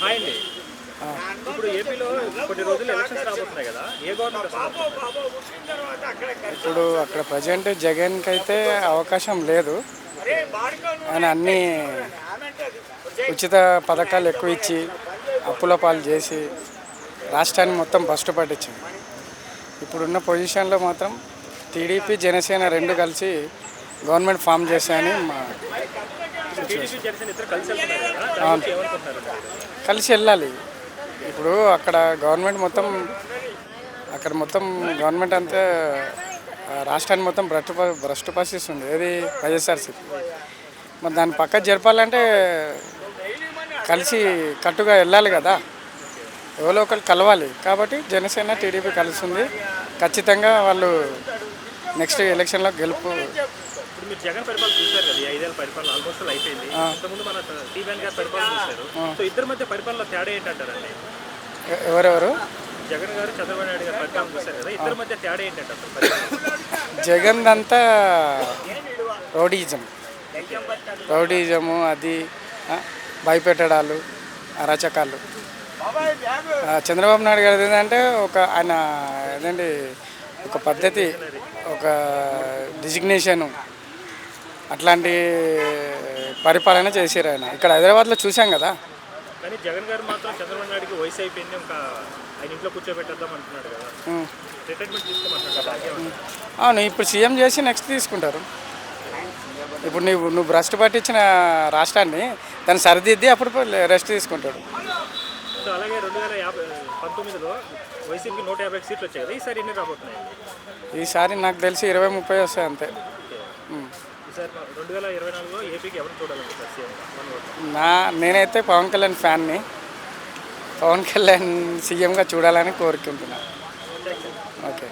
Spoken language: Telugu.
హాయ్ అండి. ఇప్పుడు ఏపీలో కొన్ని రోజులు ఎలక్షన్స్ రాబోతున్నాయి కదా, ఏ గవర్నమెంట్ వస్తుంది? ఇప్పుడు అక్కడ ప్రజెంట్ జగన్కి అయితే అవకాశం లేదు. ఆయన అన్ని ఉచిత పథకాలు ఎక్కువ ఇచ్చి అప్పుల పాలు చేసి రాష్ట్రాన్ని మొత్తం భ్రష్టు పట్టించింది. ఇప్పుడున్న పొజిషన్లో మాత్రం టీడీపీ జనసేన రెండు కలిసి గవర్నమెంట్ ఫామ్ చేశాయని టీడీపీ జనసేన ఇద్దరు కలిసి వెళ్తున్నారు కదా, దాని అవును. గురించి ఏమనుకుంటున్నారు మీరు? కలిసి వెళ్ళాలి. ఇప్పుడు అక్కడ గవర్నమెంట్ మొత్తం గవర్నమెంట్ అంతా రాష్ట్రాన్ని మొత్తం భ్రష్టు పరిస్థితుంది. ఏది వైఎస్ఆర్సీపీ. మరి దాన్ని పక్క జరపాలంటే కలిసి కట్టుగా వెళ్ళాలి కదా, ఎవరో ఒకరు కలవాలి. కాబట్టి జనసేన టీడీపీ కలుస్తుంది. ఖచ్చితంగా వాళ్ళు నెక్స్ట్ ఎలక్షన్లో గెలుపు. ఇప్పుడు మీరు జగన్ పరిపాలన చూశారు కదా, ఈ 5 ఏళ్ళ పరిపాలన ఆల్మోస్ట్ అయిపోయింది. ఇంతకుముందు మన టీవీఎన్ గారి పరిపాలన చూశారు. సో ఇద్దరి మధ్య పరిపాలన తేడా ఏంటంటారండి? ఎవరెవరు? జగన్ గారు చంద్రబాబు నాయుడు గారి పరిపాలన చూశారు కదా, ఇద్దరి మధ్య తేడా ఏంటంటారు పరిపాలన? జగన్ అంతా రౌడీజము అది భయపెట్టడాలు అరాచకాలు. చంద్రబాబు నాయుడు గారు ఏంటంటే ఆయన ఏదండి ఒక పద్ధతి, ఒక డిజిగ్నేషను, అట్లాంటి పరిపాలన చేశారు ఆయన. ఇక్కడ హైదరాబాద్లో చూసాం కదా. కానీ జగన్ గారు మాత్రం చంద్రబాబు నాయుడుకి వయసు అయిపోయింది, ఇంకా ఆయన ఇంట్లో కూర్చోబెట్టేద్దాం అంటున్నాడు కదా, రిటైర్మెంట్ తీసుకోమంటున్నాడు. అవును, ఇప్పుడు సీఎం చేసి నెక్స్ట్ తీసుకుంటారు. ఇప్పుడు నువ్వు భ్రష్టు పట్టించిన రాష్ట్రాన్ని దాన్ని సరిదిద్ది అప్పుడు రెస్ట్ తీసుకుంటాడు. సో అలాగే 2019లో వైసీపీకి 150 సీట్లు వచ్చాయి కదా, ఈసారి ఎన్ని రాబోతున్నాయి? ఈసారి నాకు తెలిసి 20-30 వస్తాయి అంతే. ఈసారి 2024లో ఏపీకి ఎవరు చూడాలనుకుంటారు సీఎం? నేనైతే పవన్ కళ్యాణ్ ఫ్యాన్ని. పవన్ కళ్యాణ్ సీఎంగా చూడాలని కోరుకుంటున్నాను. Thank you. ఓకే.